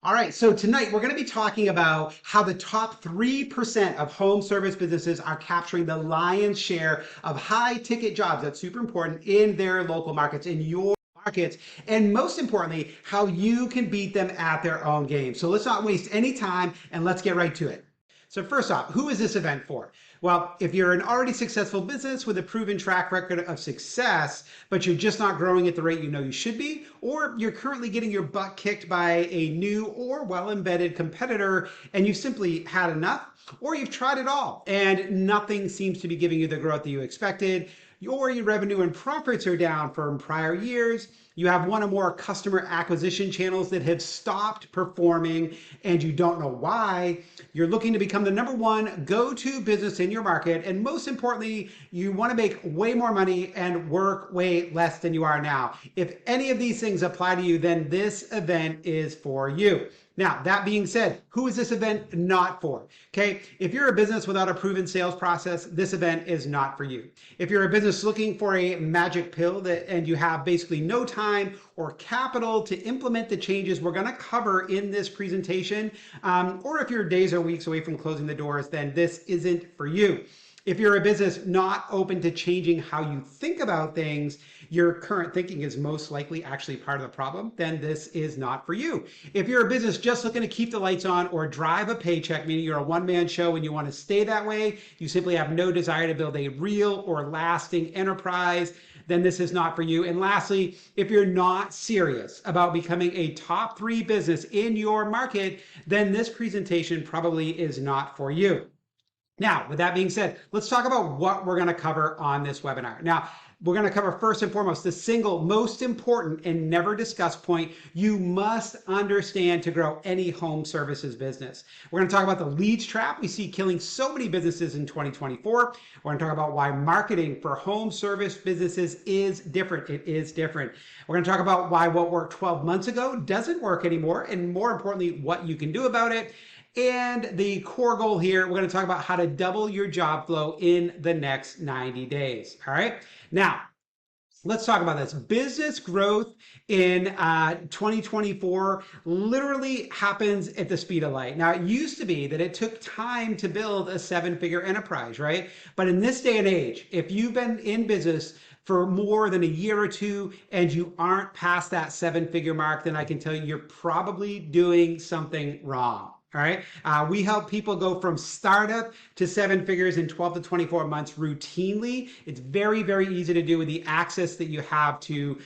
All right, so tonight we're going to be talking about how the top 3% of home service businesses are capturing the lion's share of high ticket jobs. That's super important in their local markets, in your markets, and most importantly, how you can beat them at their own game. So let's not waste any time and let's get right to it. So first off, who is this event for? Well, if you're an already successful business with a proven track record of success, but you're just not growing at the rate you know you should be, or you're currently getting your butt kicked by a new or well-embedded competitor and you've simply had enough, or you've tried it all and nothing seems to be giving you the growth that you expected, your revenue and profits are down from prior years, you have one or more customer acquisition channels that have stopped performing and you don't know why, you're looking to become the number one go-to business in your market, and most importantly, you want to make way more money and work way less than you are now. If any of these things apply to you, then this event is for you. Now, that being said, who is this event not for? Okay, if you're a business without a proven sales process, this event is not for you. If you're a business looking for a magic pill and you have basically no time or capital to implement the changes we're going to cover in this presentation, or if you're days or weeks away from closing the doors, then this isn't for you. If you're a business not open to changing how you think about things, your current thinking is most likely actually part of the problem, then this is not for you. If you're a business just looking to keep the lights on or drive a paycheck, meaning you're a one-man show and you want to stay that way, you simply have no desire to build a real or lasting enterprise, then this is not for you. And lastly, if you're not serious about becoming a top 3 business in your market, then this presentation probably is not for you. Now, with that being said, let's talk about what we're going to cover on this webinar. Now, we're going to cover first and foremost the single most important and never discussed point you must understand to grow any home services business. We're going to talk about the leads trap we see killing so many businesses in 2024. We're going to talk about why marketing for home service businesses is different. It is different. We're going to talk about why what worked 12 months ago doesn't work anymore, and more importantly, what you can do about it. And the core goal here, we're going to talk about how to double your job flow in the next 90 days. All right. Now, let's talk about this. Business growth in 2024 literally happens at the speed of light. Now, it used to be that it took time to build a 7-figure enterprise, right? But in this day and age, if you've been in business for more than a year or two and you aren't past that 7-figure mark, then I can tell you you're probably doing something wrong. All right. We help people go from startup to 7 figures in 12 to 24 months routinely. It's very, very easy to do with the access that you have to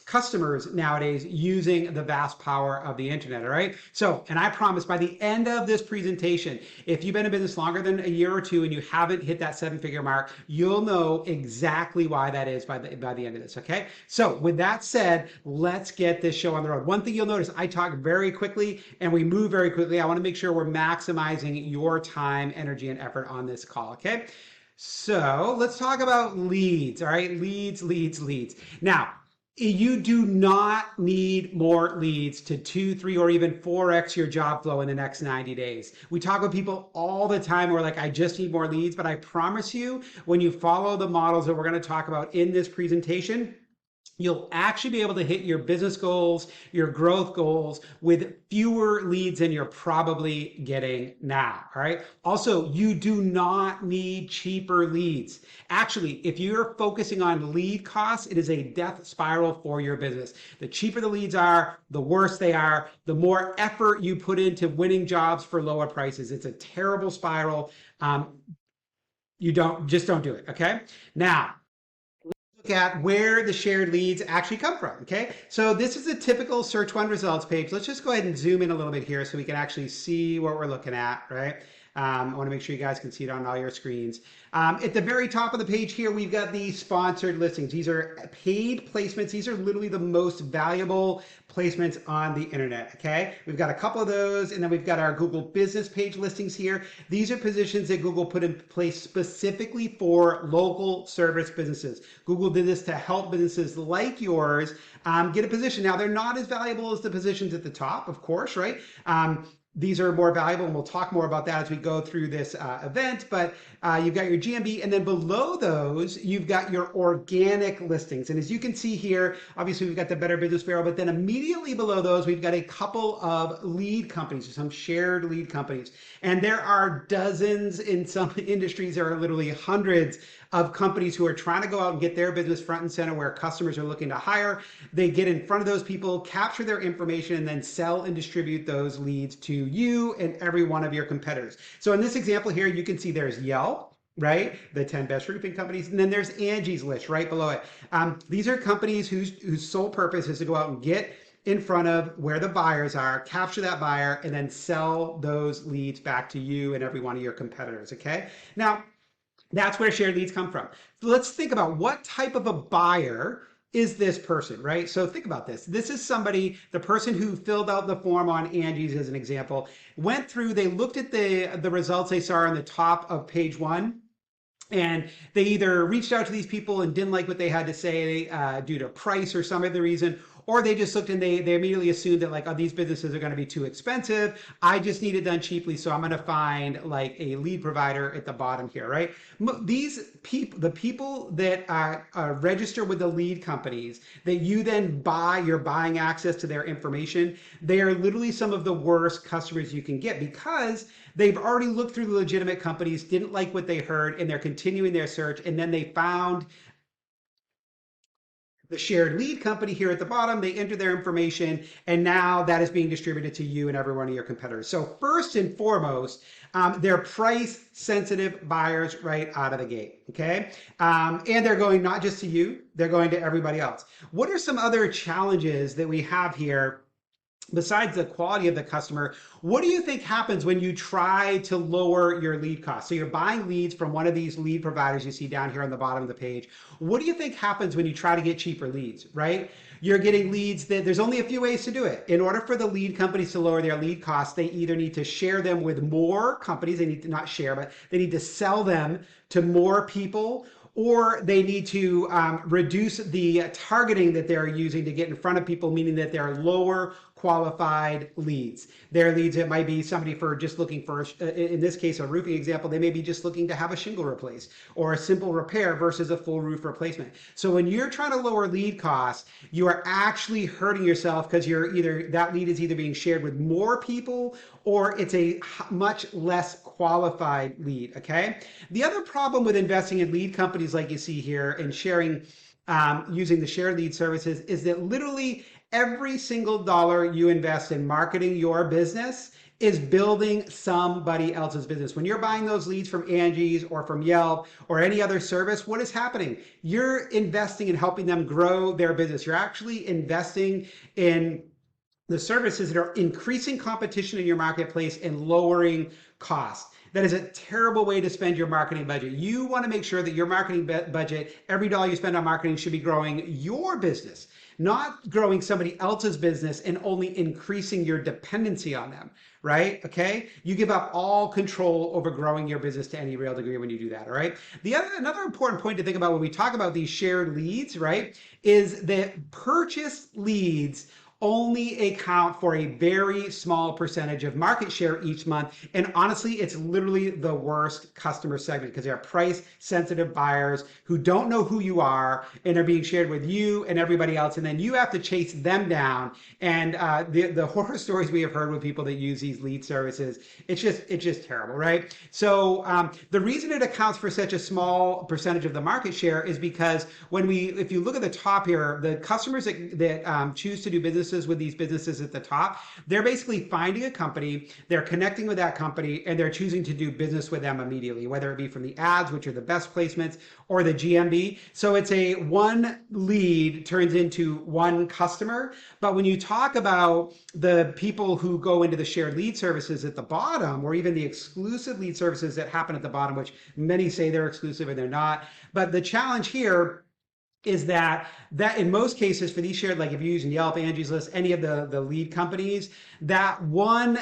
customers nowadays using the vast power of the internet. All right. So, and I promise by the end of this presentation, if you've been in business longer than a year or two and you haven't hit that 7-figure mark, you'll know exactly why that is by the end of this. Okay. So with that said, let's get this show on the road. One thing you'll notice, I talk very quickly and we move very quickly. I want to make sure we're maximizing your time, energy, and effort on this call, okay? So let's talk about leads, all right? Leads. Now, you do not need more leads to 2, 3, or even 4x your job flow in the next 90 days. We talk with people all the time who are like, I just need more leads, but I promise you, when you follow the models that we're going to talk about in this presentation, you'll actually be able to hit your business goals, your growth goals with fewer leads than you're probably getting now, all right? Also, you do not need cheaper leads. Actually, if you're focusing on lead costs, it is a death spiral for your business. The cheaper the leads are, the worse they are, the more effort you put into winning jobs for lower prices. It's a terrible spiral. You don't do it, okay? Now, look at where the shared leads actually come from, okay? So this is a typical Search One results page. Let's just go ahead and zoom in a little bit here so we can actually see what we're looking at, right? I want to make sure you guys can see it on all your screens. At the very top of the page here, we've got the sponsored listings. These are paid placements. These are literally the most valuable placements on the internet, okay? We've got a couple of those, and then we've got our Google business page listings here. These are positions that Google put in place specifically for local service businesses. Google did this to help businesses like yours get a position. Now, they're not as valuable as the positions at the top, of course, right? these are more valuable, and we'll talk more about that as we go through this event. But you've got your GMB, and then below those, you've got your organic listings. And as you can see here, obviously we've got the Better Business Bureau, but then immediately below those, we've got a couple of lead companies, some shared lead companies. And there are dozens, in some industries, there are literally hundreds of companies who are trying to go out and get their business front and center where customers are looking to hire. They get in front of those people, capture their information, and then sell and distribute those leads to you and every one of your competitors. So in this example here, you can see there's Yelp, right? The 10 best roofing companies. And then there's Angie's List right below it. These are companies whose sole purpose is to go out and get in front of where the buyers are, capture that buyer, and then sell those leads back to you and every one of your competitors, okay? Now, that's where shared leads come from. So let's think about what type of a buyer is this person, right? So think about this. This is somebody, the person who filled out the form on Angie's as an example, went through, they looked at the results they saw on the top of page 1, and they either reached out to these people and didn't like what they had to say due to price or some other reason, or they just looked and they immediately assumed that like, oh, these businesses are going to be too expensive. I just need it done cheaply, so I'm going to find like a lead provider at the bottom here, right? These people, the people that register with the lead companies that you then buy, you're buying access to their information, they are literally some of the worst customers you can get because they've already looked through the legitimate companies, didn't like what they heard, and they're continuing their search, and then they found the shared lead company here at the bottom, they enter their information, and now that is being distributed to you and every one of your competitors. So first and foremost, they're price sensitive buyers right out of the gate, okay? And they're going not just to you, they're going to everybody else. What are some other challenges that we have here? Besides the quality of the customer, what do you think happens when you try to lower your lead cost? So you're buying leads from one of these lead providers you see down here on the bottom of the page. What do you think happens when you try to get cheaper leads, right? You're getting leads that there's only a few ways to do it. In order for the lead companies to lower their lead costs, they either need to share them with more companies, they need to not share, but they need to sell them to more people, or they need to reduce the targeting that they're using to get in front of people, meaning that they're lower qualified leads. Their leads, it might be somebody for just looking for, in this case, a roofing example, they may be just looking to have a shingle replaced or a simple repair versus a full roof replacement. So when you're trying to lower lead costs, you are actually hurting yourself because you're either, that lead is either being shared with more people or it's a much less qualified lead, okay? The other problem with investing in lead companies like you see here and sharing, using the shared lead services is that literally every single dollar you invest in marketing your business is building somebody else's business. When you're buying those leads from Angie's or from Yelp or any other service, what is happening? You're investing in helping them grow their business. You're actually investing in the services that are increasing competition in your marketplace and lowering costs. That is a terrible way to spend your marketing budget. You want to make sure that your marketing budget, every dollar you spend on marketing should be growing your business, not growing somebody else's business and only increasing your dependency on them, right? Okay? You give up all control over growing your business to any real degree when you do that, all right? Another important point to think about when we talk about these shared leads, right, is that purchased leads only account for a very small percentage of market share each month. And honestly, it's literally the worst customer segment because they are price sensitive buyers who don't know who you are and are being shared with you and everybody else. And then you have to chase them down. And the horror stories we have heard with people that use these lead services, it's just terrible, right? So the reason it accounts for such a small percentage of the market share is because if you look at the top here, the customers that choose to do business with these businesses at the top, they're basically finding a company, they're connecting with that company, and they're choosing to do business with them immediately, whether it be from the ads, which are the best placements, or the GMB. So it's a one lead turns into one customer. But when you talk about the people who go into the shared lead services at the bottom, or even the exclusive lead services that happen at the bottom, which many say they're exclusive and they're not, but the challenge here is that in most cases for these shared, like if you're using Yelp, Angie's List, any of the lead companies, that one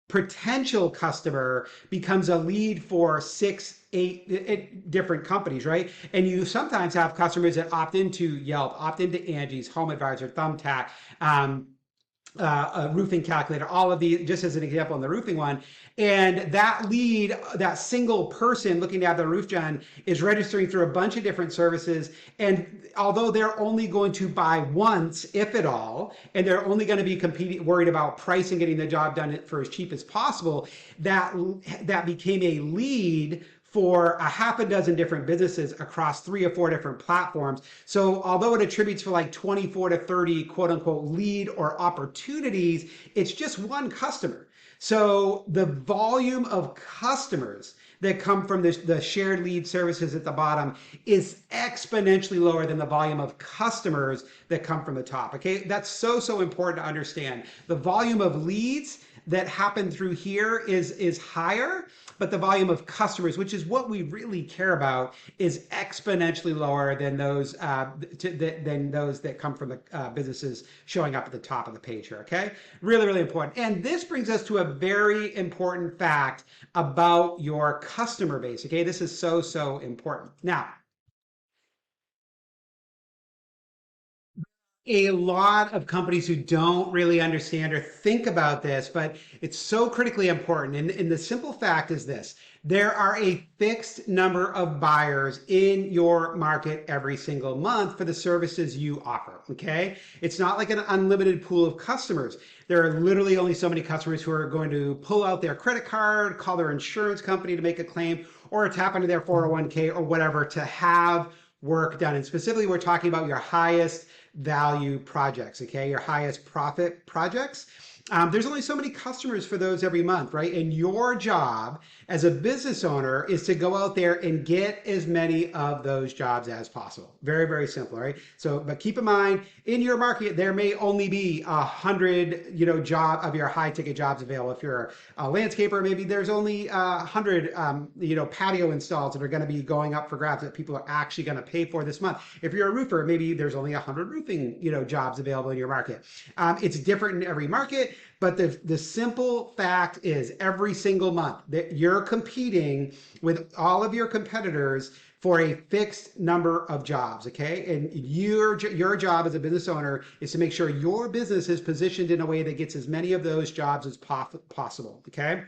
potential customer becomes a lead for 6, 8 different companies, right? And you sometimes have customers that opt into Yelp, opt into Angie's, Home Advisor, Thumbtack, a roofing calculator, all of these, just as an example in the roofing one. And that lead, that single person looking to have their roof done is registering through a bunch of different services. And although they're only going to buy once, if at all, and they're only going to be worried about price and getting the job done for as cheap as possible, that became a lead for a half a dozen different businesses across 3 or 4 different platforms. So although it attributes for like 24 to 30 quote unquote lead or opportunities, it's just one customer. So the volume of customers that come from the shared lead services at the bottom is exponentially lower than the volume of customers that come from the top. Okay, that's so important to understand. The volume of leads that happen through here is higher, but the volume of customers, which is what we really care about, is exponentially lower than those that come from the businesses showing up at the top of the page here. Okay, really important. And this brings us to a very important fact about your customer base. Okay, this is so important. Now, a lot of companies who don't really understand or think about this, but it's so critically important. And the simple fact is this: there are a fixed number of buyers in your market every single month for the services you offer. Okay, it's not like an unlimited pool of customers. There are literally only so many customers who are going to pull out their credit card, call their insurance company to make a claim, or tap into their 401k or whatever to have work done. And specifically, we're talking about your highest value projects, okay? Your highest profit projects. There's only so many customers for those every month, right? And your job as a business owner is to go out there and get as many of those jobs as possible. Very simple, right? So, but keep in mind, in your market, there may only be 100, job of your high ticket jobs available. If you're a landscaper, maybe there's only 100, patio installs that are going to be going up for grabs that people are actually going to pay for this month. If you're a roofer, maybe there's only 100 roofing, jobs available in your market. It's different in every market. But the simple fact is every single month that you're competing with all of your competitors for a fixed number of jobs, okay? And your job as a business owner is to make sure your business is positioned in a way that gets as many of those jobs as possible, okay?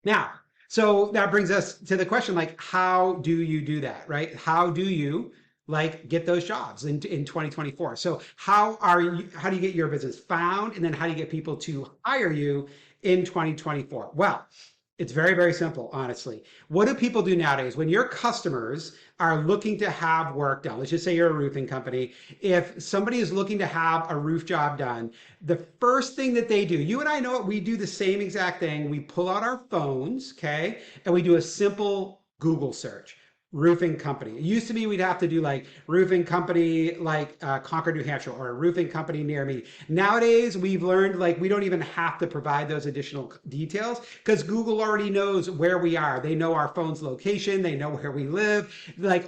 Now, so that brings us to the question, like, how do you do that, right? How do you get those jobs in 2024? So how do you get your business found, and then how do you get people to hire you in 2024? Well, it's very simple, honestly. What do people do nowadays when your customers are looking to have work done? Let's just say you're a roofing company. If somebody is looking to have a roof job done, the first thing that they do, you and I know it, we do the same exact thing. We pull out our phones, okay, and we do a simple Google search. Roofing company. It used to be we'd have to do like roofing company Concord, New Hampshire, or a roofing company near me. Nowadays, we've learned we don't even have to provide those additional details because Google already knows where we are. They know our phone's location. They know where we live.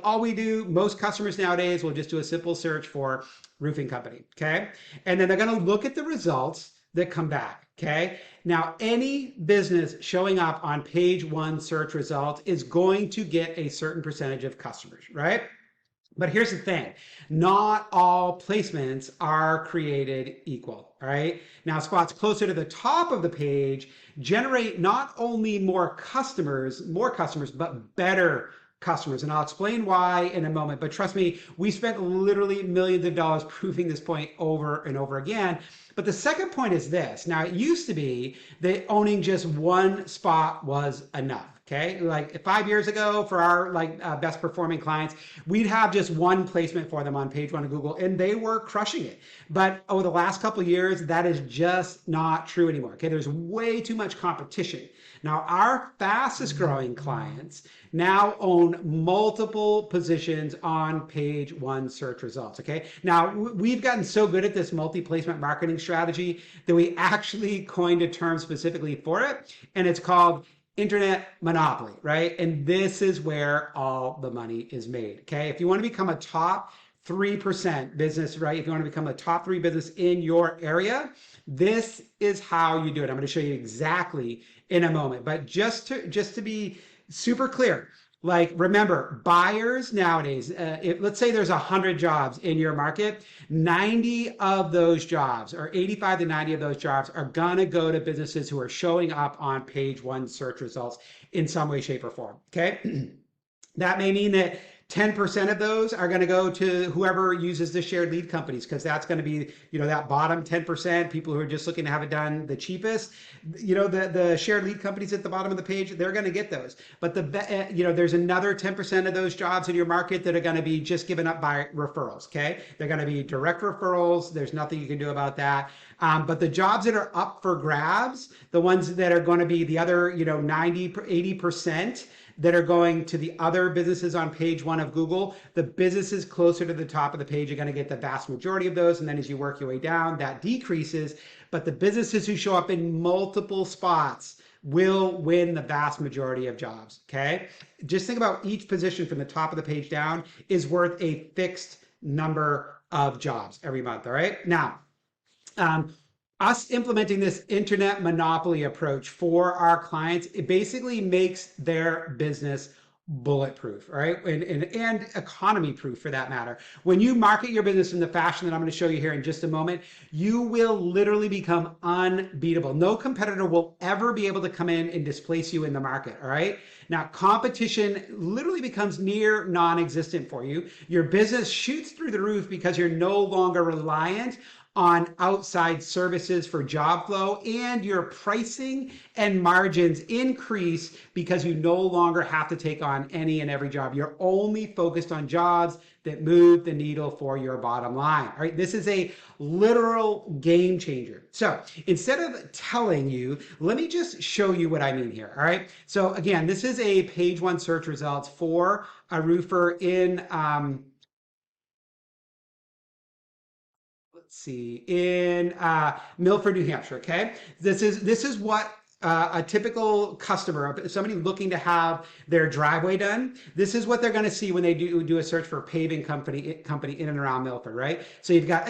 All we do, most customers nowadays will just do a simple search for roofing company, okay? And then they're going to look at the results that come back, okay? Now, any business showing up on page 1 search results is going to get a certain percentage of customers, right? But here's the thing, not all placements are created equal, all right? Now, spots closer to the top of the page generate not only more customers, but better customers. And I'll explain why in a moment, but trust me, we spent literally millions of dollars proving this point over and over again. But the second point is this. Now, it used to be that owning just one spot was enough. Okay, 5 years ago for our best performing clients, we'd have just one placement for them on page 1 of Google, and they were crushing it. But over the last couple of years, that is just not true anymore. Okay, there's way too much competition. Now, our fastest growing clients now own multiple positions on page 1 search results. Okay, now we've gotten so good at this multi-placement marketing strategy that we actually coined a term specifically for it, and it's called internet monopoly, right? And this is where all the money is made, okay? If you want to become a top 3% business, right? If you want to become a top 3 business in your area, this is how you do it. I'm going to show you exactly in a moment. But just to be super clear, Like, remember, buyers nowadays, let's say there's 100 jobs in your market, 90 of those jobs, or 85 to 90 of those jobs, are gonna go to businesses who are showing up on page one search results in some way, shape, or form. Okay. That may mean that 10% of those are going to go to whoever uses the shared lead companies, because that's going to be, that bottom 10%, people who are just looking to have it done the cheapest. The shared lead companies at the bottom of the page, they're going to get those. But there's another 10% of those jobs in your market that are going to be just given up by referrals. Okay. They're going to be direct referrals. There's nothing you can do about that. But the jobs that are up for grabs, the ones that are going to be the other, 90, 80%, that are going to the other businesses on page one of Google, the businesses closer to the top of the page are going to get the vast majority of those. And then as you work your way down, that decreases. But the businesses who show up in multiple spots will win the vast majority of jobs. Okay. Just think about each position from the top of the page down is worth a fixed number of jobs every month. All right. Now, us implementing this internet monopoly approach for our clients, it basically makes their business bulletproof, right? And economy proof for that matter. When you market your business in the fashion that I'm going to show you here in just a moment, you will literally become unbeatable. No competitor will ever be able to come in and displace you in the market, all right? Now, competition literally becomes near non-existent for you. Your business shoots through the roof because you're no longer reliant on outside services for job flow, and your pricing and margins increase because you no longer have to take on any and every job. You're only focused on jobs that move the needle for your bottom line. All right, this is a literal game changer. So instead of telling you, let me just show you what I mean here. All right, so again, this is a page one search results for a roofer in in Milford, New Hampshire. Okay, this is what a typical customer, somebody looking to have their driveway done, this is what they're going to see when they do a search for a paving company in and around Milford, right? So you've got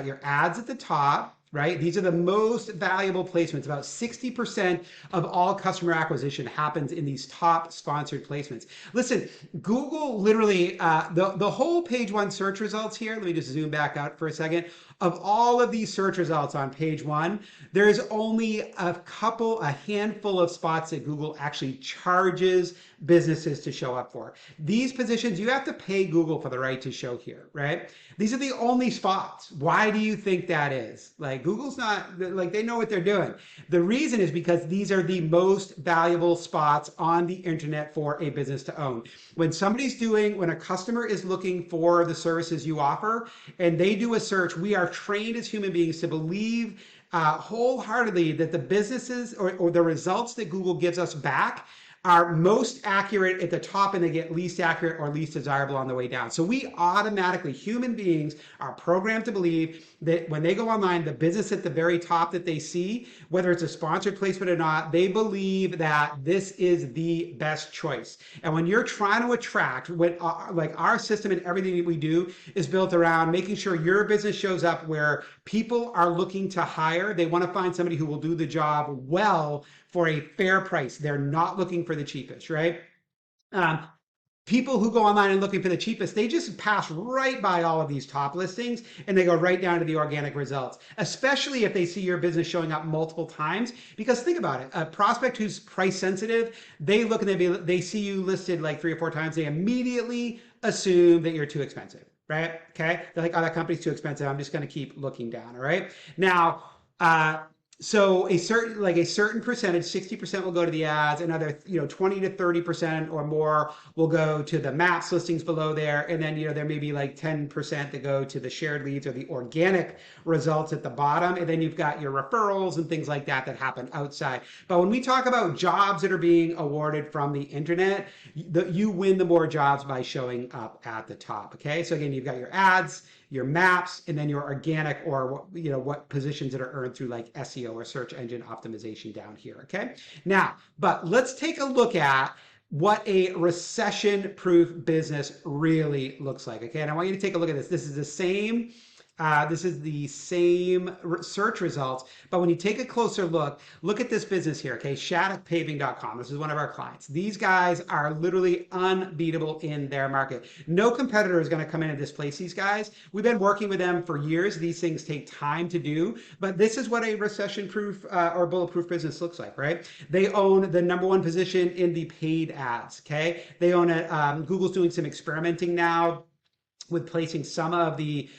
your ads at the top. Right? These are the most valuable placements. About 60% of all customer acquisition happens in these top sponsored placements. Listen, Google literally, the whole page one search results here, let me just zoom back out for a second. Of all of these search results on page one, there's only a handful of spots that Google actually charges businesses to show up for. These positions, you have to pay Google for the right to show here, right? These are the only spots. Why do you think that is? Like, Google's not, like, they know what they're doing. The reason is because these are the most valuable spots on the internet for a business to own. When a customer is looking for the services you offer and they do a search, we are trained as human beings to believe wholeheartedly that the businesses or the results that Google gives us back are most accurate at the top and they get least accurate or least desirable on the way down. So we automatically, human beings, are programmed to believe that when they go online, the business at the very top that they see, whether it's a sponsored placement or not, they believe that this is the best choice. And when you're trying to attract, like our system and everything that we do is built around making sure your business shows up where people are looking to hire. They want to find somebody who will do the job well for a fair price. They're not looking for the cheapest, right? People who go online and looking for the cheapest, they just pass right by all of these top listings and they go right down to the organic results, especially if they see your business showing up multiple times. Because think about it, a prospect who's price sensitive, they look and they see you listed like 3 or 4 times, they immediately assume that you're too expensive, right? Okay, they're like, oh, that company's too expensive, I'm just going to keep looking down. All right, now so a certain percentage, 60% will go to the ads, another 20 to 30% or more will go to the maps listings below there, and then there may be like 10% that go to the shared leads or the organic results at the bottom, and then you've got your referrals and things like that happen outside. But when we talk about jobs that are being awarded from the internet, you win the more jobs by showing up at the top. Okay, so again, you've got your ads, your maps, and then your organic, or what positions that are earned through like SEO or search engine optimization down here. Okay, now, but let's take a look at what a recession-proof business really looks like. Okay, and I want you to take a look at this. This is the same This is the same search results, but when you take a closer look, look at this business here, okay? ShattuckPaving.com. This is one of our clients. These guys are literally unbeatable in their market. No competitor is going to come in and displace these guys. We've been working with them for years. These things take time to do, but this is what a recession-proof or bulletproof business looks like, right? They own the #1 position in the paid ads, okay? They own it. Google's doing some experimenting now with placing some of the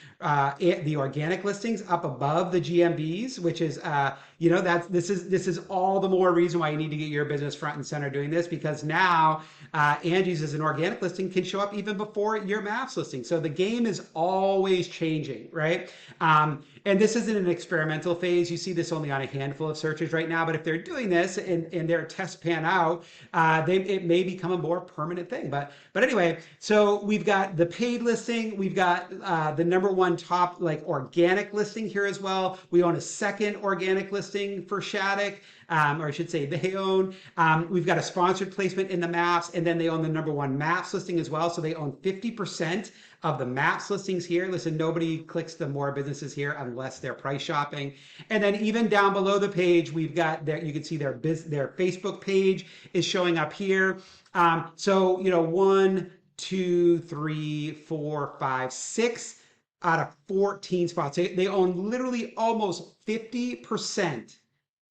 organic listings up above the GMBs, which is this is all the more reason why you need to get your business front and center doing this, because now Angie's as an organic listing can show up even before your Maps listing. So the game is always changing, right? And this isn't an experimental phase. You see this only on a handful of searches right now, but if they're doing this and their tests pan out, it may become a more permanent thing. But anyway, so we've got the paid listing, we've got the #1 top organic listing here as well. We own a second organic listing for Shattuck, or I should say they own. We've got a sponsored placement in the Maps, and then they own the #1 Maps listing as well. So they own 50% of the Maps listings here. Listen, nobody clicks the more businesses here unless they're price shopping. And then even down below the page, we've got there, you can see their Facebook page is showing up here. So 1, 2, 3, 4, 5, 6 out of 14 spots. They own literally almost 50%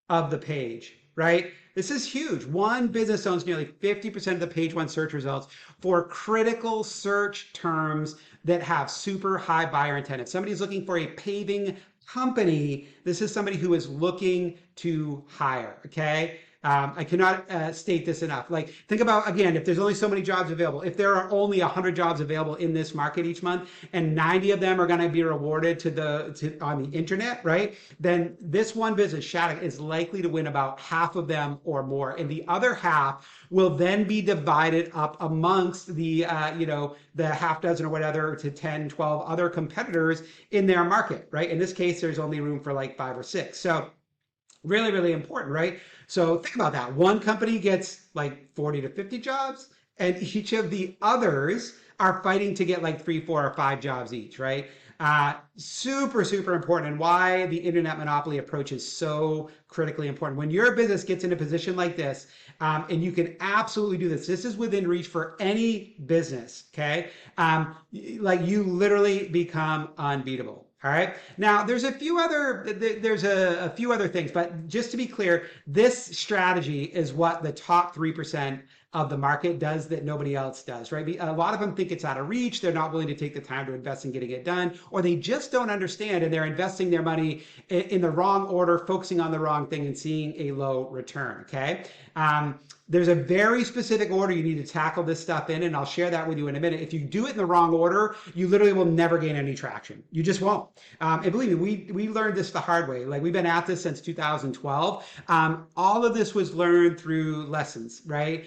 of the page, right? This is huge. One business owns nearly 50% of the page 1 search results for critical search terms that have super high buyer intent. If somebody's looking for a paving company, this is somebody who is looking to hire, okay? I cannot state this enough. Like, think about, again, if there's only so many jobs available, if there are only 100 jobs available in this market each month, and 90 of them are going to be rewarded on the internet, right? Then this one business, Shattuck, is likely to win about half of them or more. And the other half will then be divided up amongst the half dozen or whatever to 10, 12 other competitors in their market, right? In this case, there's only room for like 5 or 6. So really, really important, right? So think about that. One company gets like 40 to 50 jobs, and each of the others are fighting to get like 3, 4, or 5 jobs each, right? Super, super important, and why the internet monopoly approach is so critically important. When your business gets in a position like this, and you can absolutely do this is within reach for any business, okay? Like, you literally become unbeatable. All right. Now, there's a few other things, but just to be clear, this strategy is what the top 3% of the market does that nobody else does, right? A lot of them think it's out of reach. They're not willing to take the time to invest in getting it done, or they just don't understand, and they're investing their money in the wrong order, focusing on the wrong thing, and seeing a low return. Okay. There's a very specific order you need to tackle this stuff in, and I'll share that with you in a minute. If you do it in the wrong order, you literally will never gain any traction. You just won't. And believe me, we learned this the hard way. Like, we've been at this since 2012. All of this was learned through lessons, right?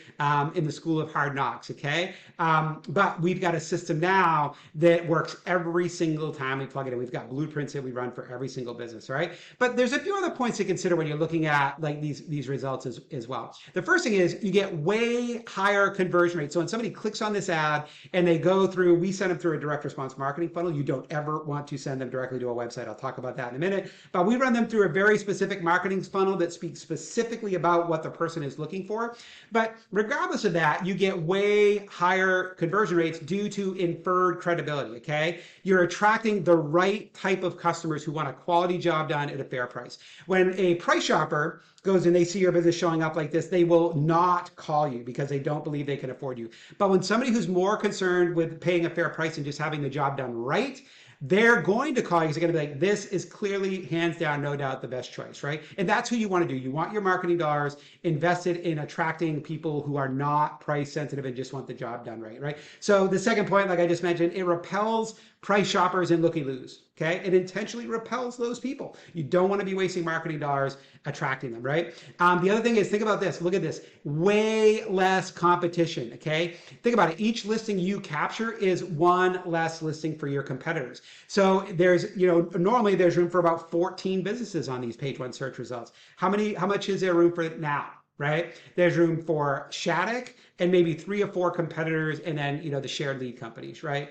In the School of Hard Knocks, okay? But we've got a system now that works every single time we plug it in. We've got blueprints that we run for every single business, right? But there's a few other points to consider when you're looking at like these results as well. The first thing is you get way higher conversion rates. So when somebody clicks on this ad and they go through, we send them through a direct response marketing funnel. You don't ever want to send them directly to a website. I'll talk about that in a minute. But we run them through a very specific marketing funnel that speaks specifically about what the person is looking for. But regardless of that, you get way higher conversion rates due to inferred credibility, okay? You're attracting the right type of customers who want a quality job done at a fair price. When a price shopper goes and they see your business showing up like this, they will not call you because they don't believe they can afford you. But when somebody who's more concerned with paying a fair price and just having the job done right, they're going to call you because they're going to be like, this is clearly, hands down, no doubt, the best choice, right? And that's who you want to do. You want your marketing dollars invested in attracting people who are not price sensitive and just want the job done right, right? So the second point, like I just mentioned, it repels price shoppers and looky-loos, okay? It intentionally repels those people. You don't want to be wasting marketing dollars attracting them, right? The other thing is, think about this. Look at this. Way less competition, okay? Think about it. Each listing you capture is one less listing for your competitors. So there's, normally there's room for about 14 businesses on these page 1 search results. How much is there room for it now? Right? There's room for Shattuck and maybe 3 or 4 competitors, and then, the shared lead companies, right?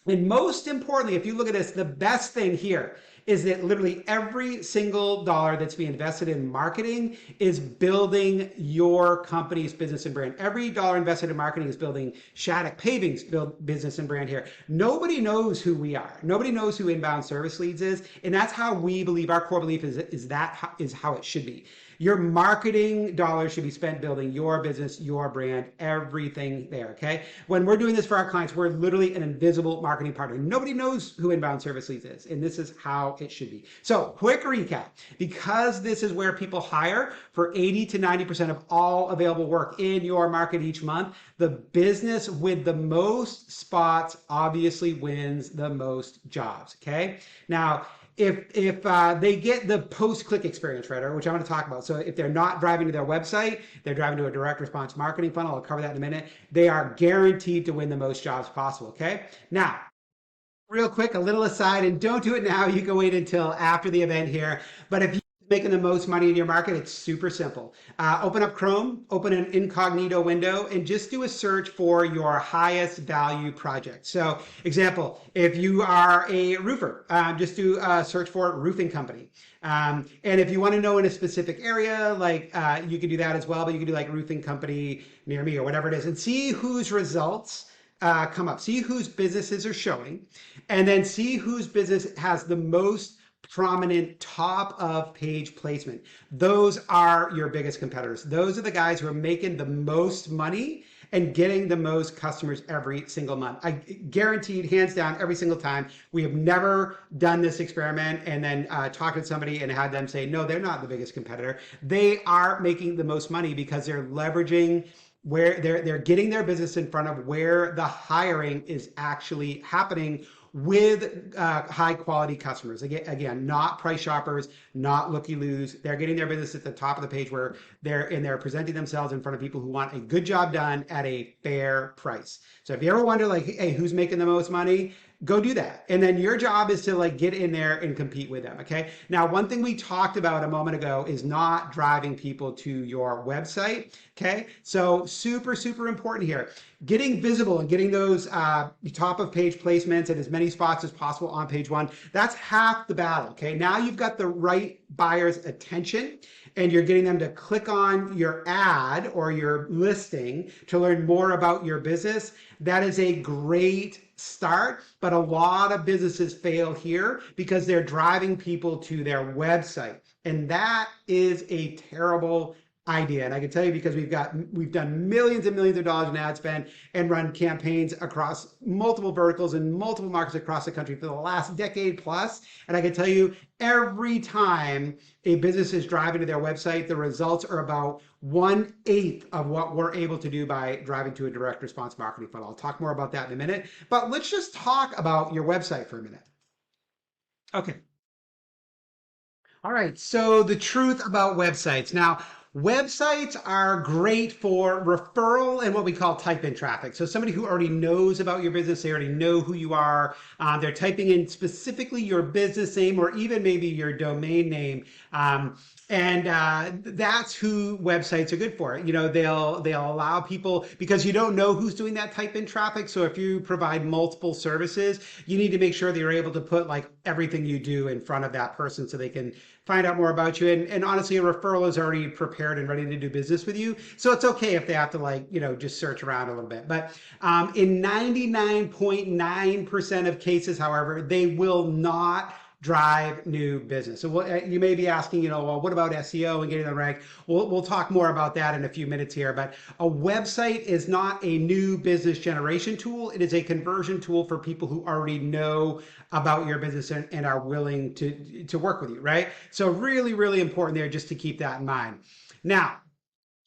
And most importantly, if you look at this, the best thing here is that literally every single dollar that's being invested in marketing is building your company's business and brand. Every dollar invested in marketing is building Shattuck Paving's business and brand here. Nobody knows who we are. Nobody knows who Inbound Service Leads is. And that's how we believe, our core belief is how it should be. Your marketing dollars should be spent building your business, your brand, everything there, okay? When we're doing this for our clients, we're literally an invisible marketing partner. Nobody knows who Inbound Service Leads is, and this is how it should be. So, quick recap. Because this is where people hire for 80 to 90% of all available work in your market each month, the business with the most spots obviously wins the most jobs, okay? Now, if they get the post-click experience, right, which I'm going to talk about. So if they're not driving to their website, they're driving to a direct response marketing funnel. I'll cover that in a minute. They are guaranteed to win the most jobs possible, okay? Now, real quick, a little aside, and don't do it now. You can wait until after the event here. But if you're making the most money in your market, it's super simple. Open up Chrome, open an incognito window, and just do a search for your highest value project. So, example, if you are a roofer, just do a search for roofing company. And if you want to know in a specific area, like you can do that as well, but you can do like roofing company near me or whatever it is, and see whose results come up. See whose businesses are showing, and then see whose business has the most prominent top of page placement. Those are your biggest competitors. Those are the guys who are making the most money and getting the most customers every single month. I guaranteed, hands down, every single time. We have never done this experiment and then talked to somebody and had them say, no, they're not the biggest competitor. They are making the most money because they're leveraging where they're getting their business in front of where the hiring is actually happening with high quality customers. Again, not price shoppers, not looky-loos. They're getting their business at the top of the page where they're presenting themselves in front of people who want a good job done at a fair price. So if you ever wonder like, hey, who's making the most money? Go do that. And then your job is to like get in there and compete with them, okay? Now, one thing we talked about a moment ago is not driving people to your website, okay? So super, super important here. Getting visible and getting those top of page placements at as many spots as possible on page one, that's half the battle, okay? Now you've got the right buyer's attention and you're getting them to click on your ad or your listing to learn more about your business. That is a great start, but a lot of businesses fail here because they're driving people to their website. And that is a terrible idea. And I can tell you because we've done millions and millions of dollars in ad spend and run campaigns across multiple verticals and multiple markets across the country for the last decade plus. And I can tell you every time a business is driving to their website, the results are about 1/8 of what we're able to do by driving to a direct response marketing funnel. I'll talk more about that in a minute, but let's just talk about your website for a minute. Okay. All right. So the truth about websites. Now, websites are great for referral and what we call type in traffic. So somebody who already knows about your business, they already know who you are. They're typing in specifically your business name or even maybe your domain name. That's who websites are good for. You know, they'll allow people because you don't know who's doing that type in traffic. So if you provide multiple services, you need to make sure that you're able to put like everything you do in front of that person so they can find out more about you. And honestly, a referral is already prepared and ready to do business with you. So it's okay if they have to like, you know, just search around a little bit. But in 99.9% of cases, however, they will not drive new business. So you may be asking, you know, well, what about SEO and getting them ranked? We'll talk more about that in a few minutes here. But a website is not a new business generation tool. It is a conversion tool for people who already know about your business and are willing to work with you, right? So really, really important there just to keep that in mind. Now,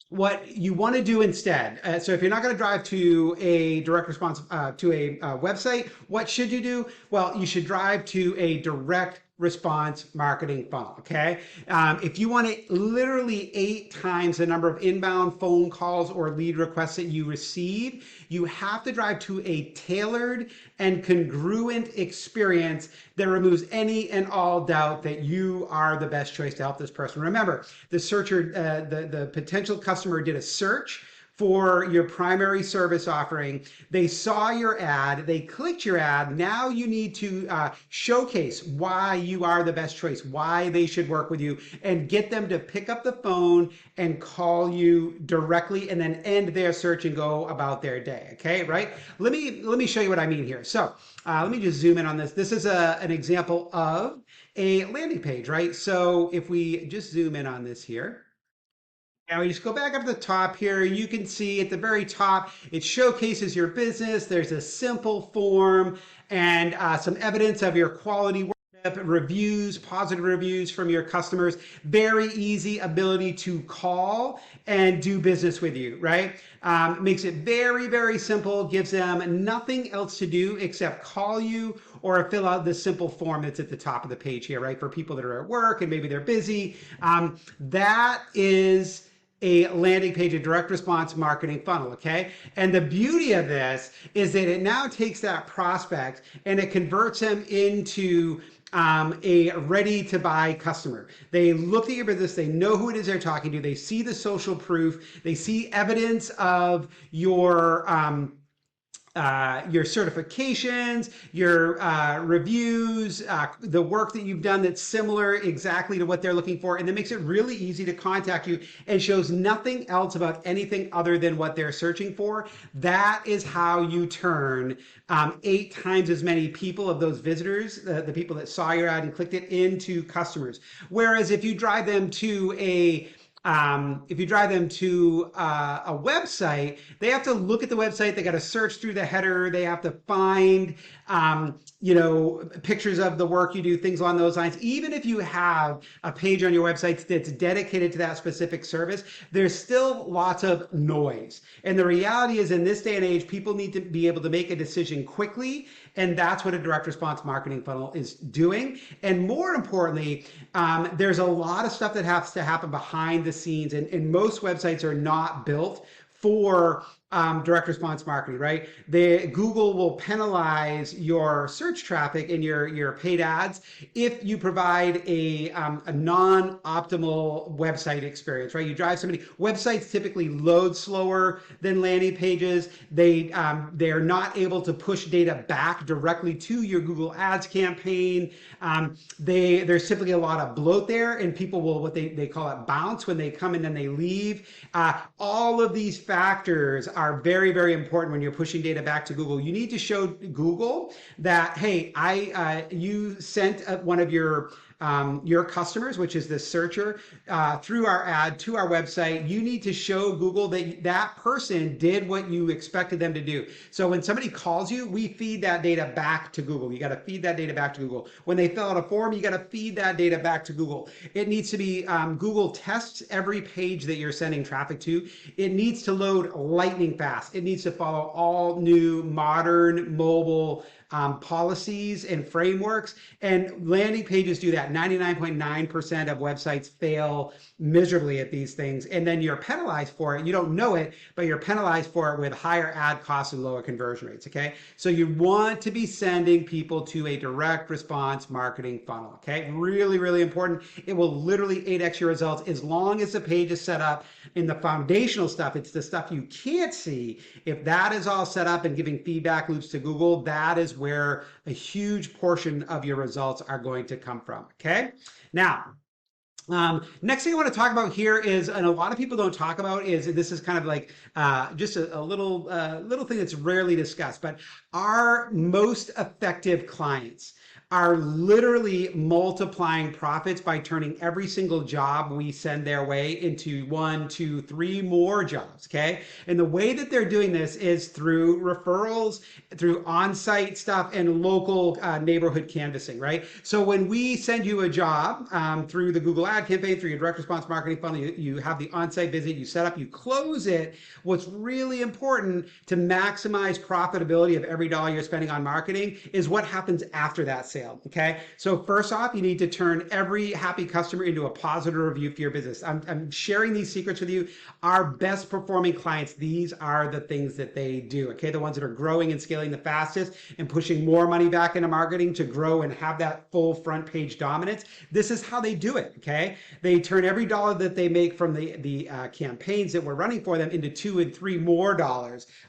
what you want to do instead, so if you're not going to drive to a direct response to a website, what should you do? Well, you should drive to a direct response marketing funnel, okay? If you want to literally 8 times the number of inbound phone calls or lead requests that you receive, you have to drive to a tailored and congruent experience that removes any and all doubt that you are the best choice to help this person. Remember, the searcher, the potential customer did a search for your primary service offering. They saw your ad, they clicked your ad. Now you need to showcase why you are the best choice, why they should work with you, and get them to pick up the phone and call you directly, and then end their search and go about their day. Okay, right? Let me show you what I mean here. So let me just zoom in on this. This is an example of a landing page, right? So if we just zoom in on this here, now we just go back up to the top here. You can see at the very top, it showcases your business. There's a simple form and some evidence of your quality work, reviews, positive reviews from your customers. Very easy ability to call and do business with you, right? Makes it very, very simple, gives them nothing else to do except call you or fill out this simple form that's at the top of the page here, right? For people that are at work and maybe they're busy. That is a landing page, a direct response marketing funnel, okay? And the beauty of this is that it now takes that prospect and it converts them into a ready to buy customer. They look at your business, they know who it is they're talking to, they see the social proof, they see evidence of your certifications, your reviews, the work that you've done that's similar exactly to what they're looking for. And it makes it really easy to contact you and shows nothing else about anything other than what they're searching for. That is how you turn 8 times as many people of those visitors, the people that saw your ad and clicked it, into customers. Whereas if you drive them to a website, they have to look at the website. They got to search through the header. They have to find, pictures of the work you do, things along those lines. Even if you have a page on your website that's dedicated to that specific service, there's still lots of noise. And the reality is, in this day and age, people need to be able to make a decision quickly. And that's what a direct response marketing funnel is doing. And more importantly, there's a lot of stuff that has to happen behind the scenes. And most websites are not built for direct response marketing, right? Google will penalize your search traffic in your paid ads if you provide a non-optimal website experience, right? You drive somebody, websites typically load slower than landing pages. They're not able to push data back directly to your Google Ads campaign. There's typically a lot of bloat there, and people will, what they call it, bounce when they come and then they leave. All of these factors are very, very important when you're pushing data back to Google. You need to show Google that, hey, you sent one of your customers, which is the searcher, through our ad to our website. You need to show Google that that person did what you expected them to do. So when somebody calls you, we feed that data back to Google. You got to feed that data back to Google. When they fill out a form, you got to feed that data back to Google. It needs to be, Google tests every page that you're sending traffic to. It needs to load lightning fast. It needs to follow all new modern mobile policies and frameworks, and landing pages do that. 99.9% of websites fail miserably at these things, and then you're penalized for it. You don't know it, but you're penalized for it with higher ad costs and lower conversion rates, okay? So you want to be sending people to a direct response marketing funnel, okay? Really, really important. It will literally 8x your results as long as the page is set up. In the foundational stuff, it's the stuff you can't see. If that is all set up and giving feedback loops to Google, that is where a huge portion of your results are going to come from, okay? Now, next thing I want to talk about here is, and a lot of people don't talk about, is this is kind of like just a little thing that's rarely discussed, but our most effective clients are literally multiplying profits by turning every single job we send their way into 1, 2, 3 more jobs, okay? And the way that they're doing this is through referrals, through on-site stuff, and local neighborhood canvassing, right? So when we send you a job through the Google ad campaign, through your direct response marketing funnel, you have the on-site visit, you set up, you close it. What's really important to maximize profitability of every dollar you're spending on marketing is what happens after that sale. sale. Okay. So first off, you need to turn every happy customer into a positive review for your business. I'm sharing these secrets with you. Our best performing clients, these are the things that they do. Okay. The ones that are growing and scaling the fastest and pushing more money back into marketing to grow and have that full front page dominance. This is how they do it. Okay. They turn every dollar that they make from the campaigns that we're running for them into $2 and $3 more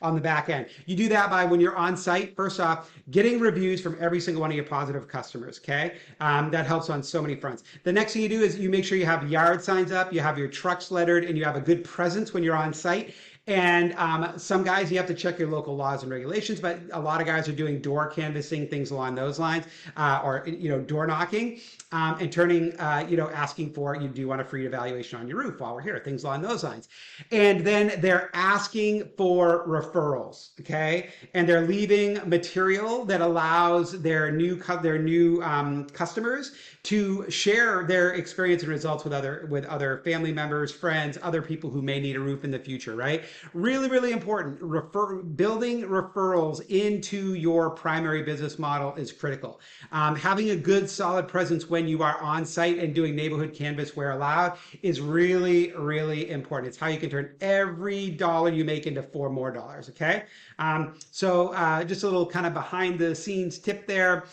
on the back end. You do that by, when you're on site, first off, getting reviews from every single one of your positive customers. Okay. That helps on so many fronts. The next thing you do is you make sure you have yard signs up, you have your trucks lettered, and you have a good presence when you're on site. And some guys, you have to check your local laws and regulations, but a lot of guys are doing door canvassing, things along those lines, or door knocking, and turning, asking for, do you want a free evaluation on your roof while we're here, things along those lines. And then they're asking for referrals, okay? And they're leaving material that allows their new customers to share their experience and results with other family members, friends, other people who may need a roof in the future, right? Really, really important. Building referrals into your primary business model is critical. Having a good, solid presence when you are on site and doing neighborhood canvas where allowed is really, really important. It's how you can turn every dollar you make into $4 more, okay? Just a little kind of behind the scenes tip there.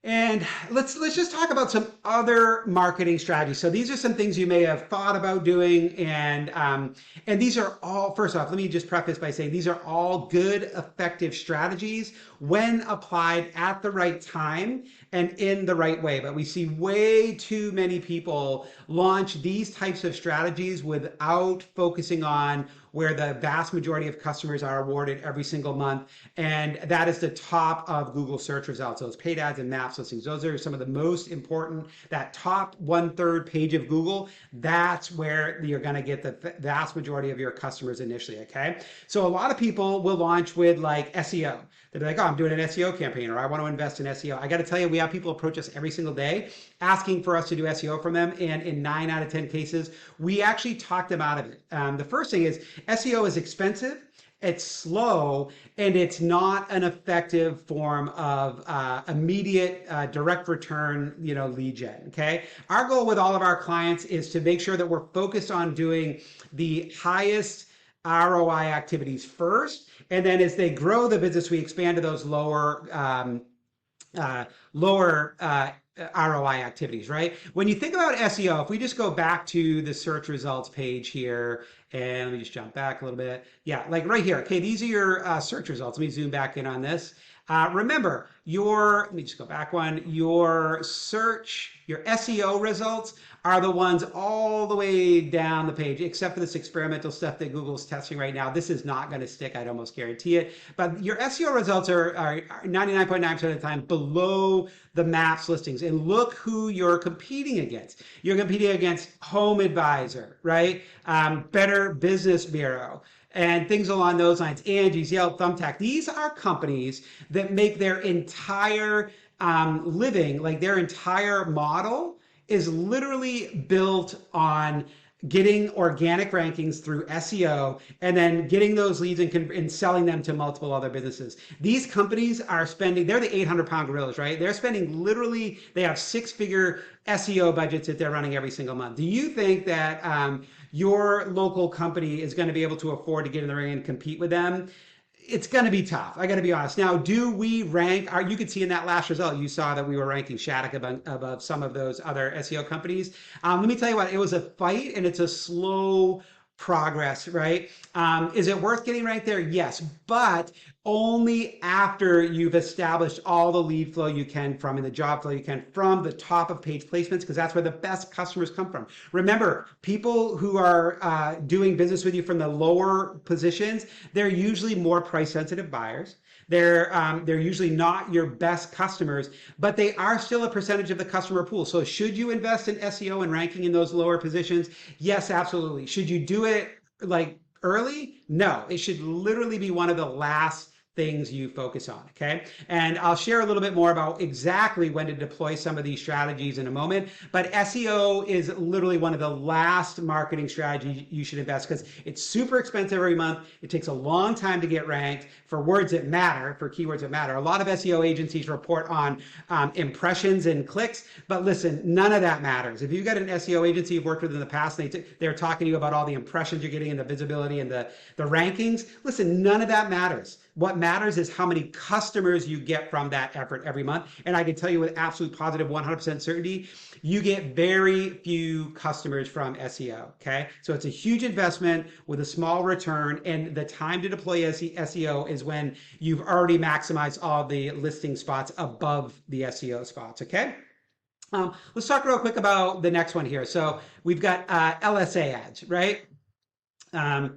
And let's just talk about some other marketing strategies. So these are some things you may have thought about doing, and these are all, first off, let me just preface by saying these are all good, effective strategies when applied at the right time and in the right way. But we see way too many people launch these types of strategies without focusing on where the vast majority of customers are awarded every single month. And that is the top of Google search results. Those paid ads and maps listings, those are some of the most important. That top 1/3 page of Google, that's where you're going to get the vast majority of your customers initially, okay? So a lot of people will launch with like SEO. They're like, oh, I'm doing an SEO campaign, or I want to invest in SEO. I got to tell you, we have people approach us every single day asking for us to do SEO from them. And in 9 out of 10 cases, we actually talk them out of it. The first thing is SEO is expensive, it's slow, and it's not an effective form of immediate direct return, lead gen, okay? Our goal with all of our clients is to make sure that we're focused on doing the highest ROI activities first. And then as they grow the business, we expand to those lower ROI activities, right? When you think about SEO, if we just go back to the search results page here, and let me just jump back a little bit. Yeah, like right here. Okay, these are your search results. Let me zoom back in on this. Remember, let me just go back one. Your SEO results are the ones all the way down the page, except for this experimental stuff that Google's testing right now. This is not going to stick, I'd almost guarantee it. But your SEO results are 99.9% of the time below the maps listings. And look who you're competing against. You're competing against Home Advisor, right? Better Business Bureau, and things along those lines. Angie's, Yelp, Thumbtack. These are companies that make their entire living, like their entire model is literally built on getting organic rankings through SEO and then getting those leads and selling them to multiple other businesses. These companies are spending, they're the 800-pound gorillas, right? They're spending literally, they have 6-figure SEO budgets that they're running every single month. Do you think that your local company is going to be able to afford to get in the ring and compete with them? It's going to be tough. I got to be honest. Now, do we rank? You could see in that last result, you saw that we were ranking Shattuck above some of those other SEO companies. Let me tell you what, it was a fight, and it's a slow progress, right? Is it worth getting ranked there? Yes, but only after you've established all the lead flow you can from and the job flow you can from the top of page placements, because that's where the best customers come from. Remember, people who are doing business with you from the lower positions, they're usually more price sensitive buyers. They're usually not your best customers, but they are still a percentage of the customer pool. So should you invest in SEO and ranking in those lower positions? Yes, absolutely. Should you do it like early? No, it should literally be one of the last things you focus on, okay? And I'll share a little bit more about exactly when to deploy some of these strategies in a moment, but SEO is literally one of the last marketing strategies you should invest because it's super expensive every month. It takes a long time to get ranked for words that matter, for keywords that matter. A lot of SEO agencies report on impressions and clicks, but listen, none of that matters. If you've got an SEO agency you've worked with in the past, and they're talking to you about all the impressions you're getting and the visibility and the rankings, listen, none of that matters. What matters is how many customers you get from that effort every month. And I can tell you with absolute positive 100% certainty, you get very few customers from SEO, okay? So it's a huge investment with a small return, and the time to deploy SEO is when you've already maximized all the listing spots above the SEO spots, okay? Let's talk real quick about the next one here. So we've got LSA ads, right? And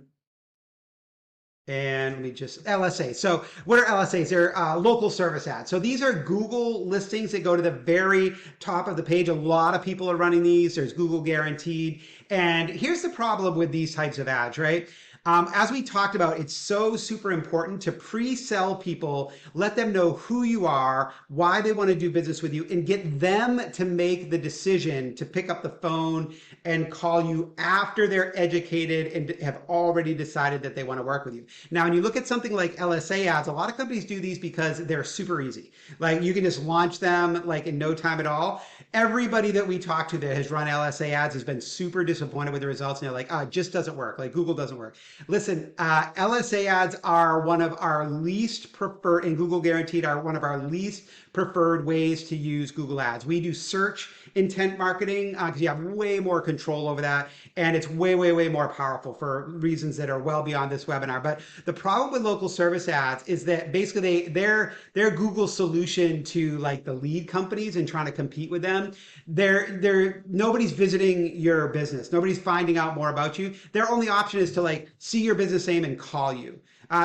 let me just, LSA. So what are LSAs? They're local service ads. So these are Google listings that go to the very top of the page. A lot of people are running these. There's Google guaranteed. And here's the problem with these types of ads, right? As we talked about, it's so super important to pre-sell people, let them know who you are, why they want to do business with you, and get them to make the decision to pick up the phone and call you after they're educated and have already decided that they want to work with you. Now, when you look at something like LSA ads, a lot of companies do these because they're super easy. Like you can just launch them like in no time at all. Everybody that we talk to that has run LSA ads has been super disappointed with the results. And they're like, oh, it just doesn't work. Like Google doesn't work. Listen, LSA ads are one of our least preferred, and Google Guaranteed are one of our least preferred ways to use Google Ads. We do search intent marketing because you have way more control over that, and it's way, way, way more powerful for reasons that are well beyond this webinar. But the problem with local service ads is that basically they're Google solution to like the lead companies and trying to compete with them. Nobody's visiting your business. Nobody's finding out more about you. Their only option is to like see your business name and call you.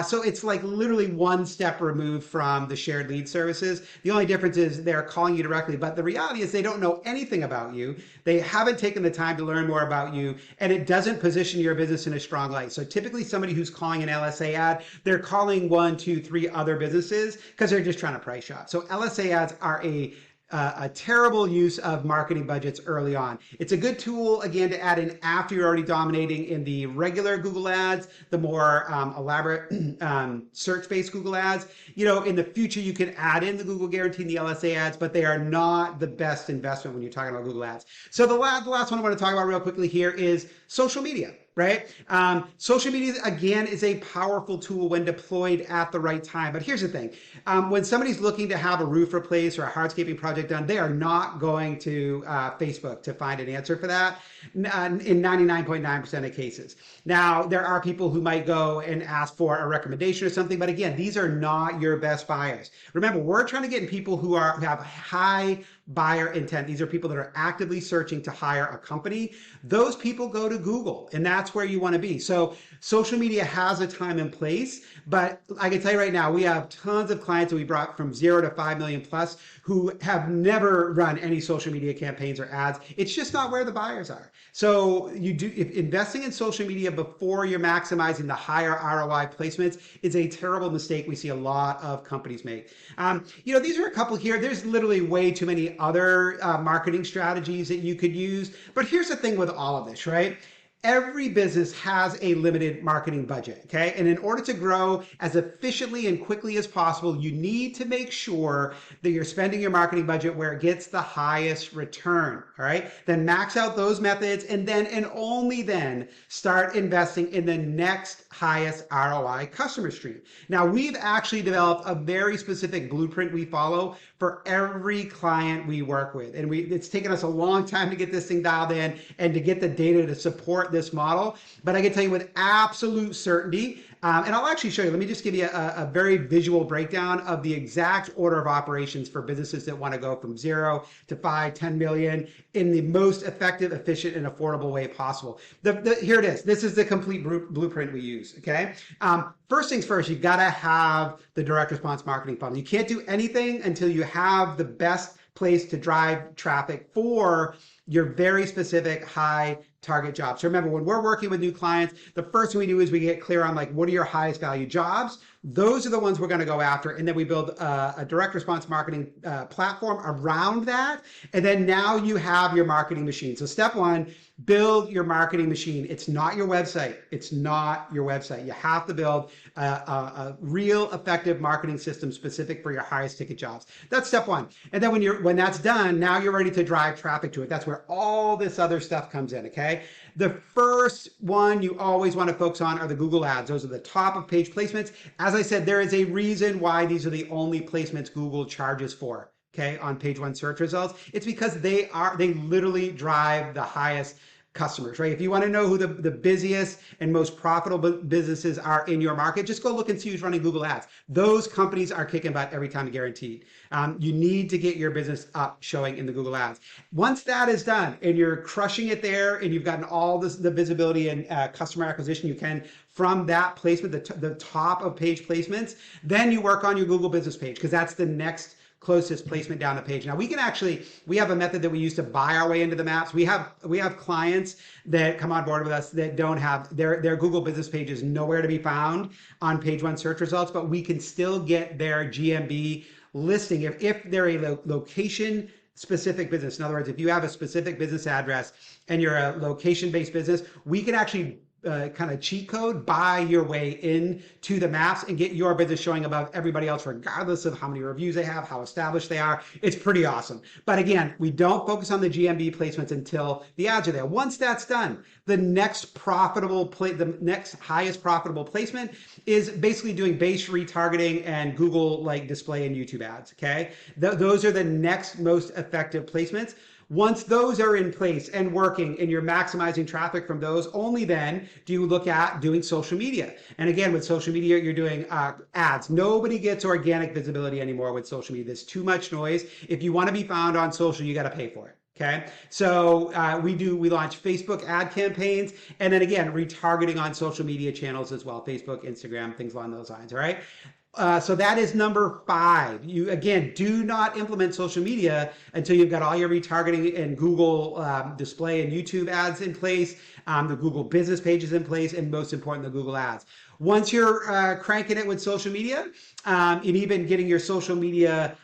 So it's like literally one step removed from the shared lead services. The only difference is they're calling you directly, but the reality is they don't know anything about you. They haven't taken the time to learn more about you, and it doesn't position your business in a strong light. So typically somebody who's calling an LSA ad, they're calling 1, 2, 3 other businesses because they're just trying to price shop. So LSA ads are a terrible use of marketing budgets early on. It's a good tool, again, to add in after you're already dominating in the regular Google ads, the more elaborate search-based Google ads. You know, in the future, you can add in the Google Guarantee and the LSA ads, but they are not the best investment when you're talking about Google ads. So the last one I want to talk about real quickly here is social media. Right? Social media, again, is a powerful tool when deployed at the right time. But here's the thing. When somebody's looking to have a roof replaced or a hardscaping project done, they are not going to Facebook to find an answer for that in 99.9% of cases. Now, there are people who might go and ask for a recommendation or something, but again, these are not your best buyers. Remember, we're trying to get in people who have high buyer intent. These are people that are actively searching to hire a company. Those people go to Google, and that's where you want to be. So social media has a time and place, but I can tell you right now, we have tons of clients that we brought from 0 to 5 million plus who have never run any social media campaigns or ads. It's just not where the buyers are. So if investing in social media before you're maximizing the higher ROI placements is a terrible mistake we see a lot of companies make. These are a couple here. There's literally way too many other marketing strategies that you could use. But here's the thing with all of this, right? Every business has a limited marketing budget, okay? And in order to grow as efficiently and quickly as possible, you need to make sure that you're spending your marketing budget where it gets the highest return, all right? Then max out those methods and only then start investing in the next highest ROI customer stream. Now, we've actually developed a very specific blueprint we follow for every client we work with. And it's taken us a long time to get this thing dialed in and to get the data to support this model. But I can tell you with absolute certainty, and I'll actually show you, let me just give you a very visual breakdown of the exact order of operations for businesses that want to go from 0 to 5, 10 million in the most effective, efficient, and affordable way possible. Here it is. This is the complete blueprint we use, okay? First things first, you've got to have the direct response marketing funnel. You can't do anything until you have the best place to drive traffic for your very specific high target jobs. So remember, when we're working with new clients, the first thing we do is we get clear on like, what are your highest value jobs? Those are the ones we're going to go after. And then we build a direct response marketing platform around that. And then now you have your marketing machine. So step one, build your marketing machine. It's not your website. It's not your website. You have to build a real effective marketing system specific for your highest ticket jobs. That's step one. And then when that's done, now you're ready to drive traffic to it. That's where all this other stuff comes in, okay? The first one you always want to focus on are the Google ads. Those are the top of page placements. As I said, there is a reason why these are the only placements Google charges for, okay, on page one search results. It's because they literally drive the highest customers, right? If you want to know who the busiest and most profitable businesses are in your market, just go look and see who's running Google ads. Those companies are kicking butt every time, guaranteed. You need to get your business up showing in the Google ads. Once that is done and you're crushing it there and you've gotten all the visibility and customer acquisition you can from that placement, the top of page placements, then you work on your Google business page, because that's the next closest placement down the page. Now we have a method that we use to buy our way into the maps. We have clients that come on board with us that don't have their Google business page is nowhere to be found on page one search results, but we can still get their GMB listing if they're a location specific business. In other words, if you have a specific business address and you're a location-based business, we can actually kind of cheat code, buy your way in to the maps and get your business showing above everybody else, regardless of how many reviews they have, how established they are. It's pretty awesome. But again, we don't focus on the GMB placements until the ads are there. Once that's done, the next highest profitable placement is basically doing base retargeting and Google like display and YouTube ads. Okay, those are the next most effective placements. Once those are in place and working and you're maximizing traffic from those, only then do you look at doing social media. And again, with social media, you're doing ads. Nobody gets organic visibility anymore with social media. There's too much noise. If you want to be found on social, you got to pay for it. Okay, so we launch Facebook ad campaigns, and then again, retargeting on social media channels as well, Facebook, Instagram, things along those lines. All right. So that is number 5. You, again, do not implement social media until you've got all your retargeting and Google display and YouTube ads in place, the Google business pages in place, and most important, the Google ads. Once you're cranking it with social media and even getting your social media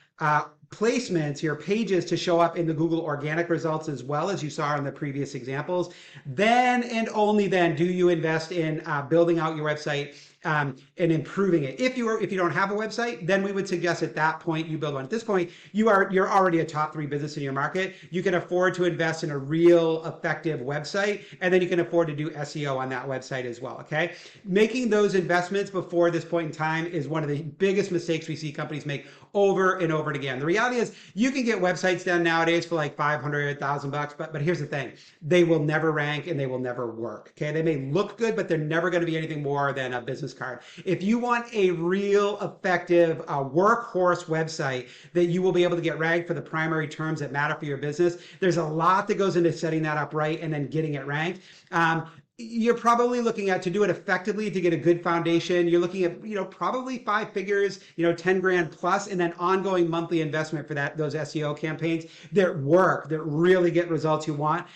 placements, your pages to show up in the Google organic results as well, as you saw in the previous examples, then and only then do you invest in building out your website and improving it. If you don't have a website, then we would suggest at that point you build one. At this point, you're already a top 3 business in your market. You can afford to invest in a real effective website, and then you can afford to do SEO on that website as well. Okay, making those investments before this point in time is one of the biggest mistakes we see companies make over and over again. The reality is you can get websites done nowadays for like $500,000, but here's the thing: they will never rank and they will never work. Okay, they may look good, but they're never going to be anything more than a business card. If you want a real effective workhorse website that you will be able to get ranked for the primary terms that matter for your business, there's a lot that goes into setting that up right and then getting it ranked. You're probably looking at, to do it effectively, to get a good foundation, you're looking at, probably 5 figures, 10 grand plus, and then ongoing monthly investment for those SEO campaigns that work, that really get results you want.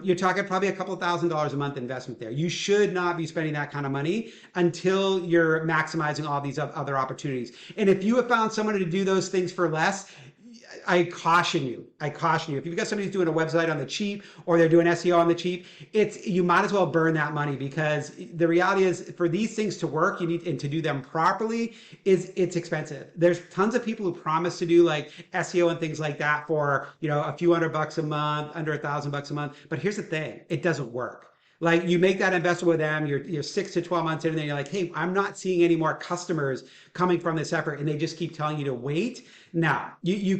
You're talking probably a couple $1,000s a month investment there. You should not be spending that kind of money until you're maximizing all these other opportunities. And if you have found someone to do those things for less, I caution you. If you've got somebody who's doing a website on the cheap, or they're doing SEO on the cheap, you might as well burn that money, because the reality is, for these things to work, you need, and to do them properly, it's expensive. There's tons of people who promise to do like SEO and things like that for a few $100 a month, under $1,000 a month. But here's the thing: it doesn't work. Like, you make that investment with them, you're 6 to 12 months in, and then you're like, hey, I'm not seeing any more customers coming from this effort, and they just keep telling you to wait. Now, you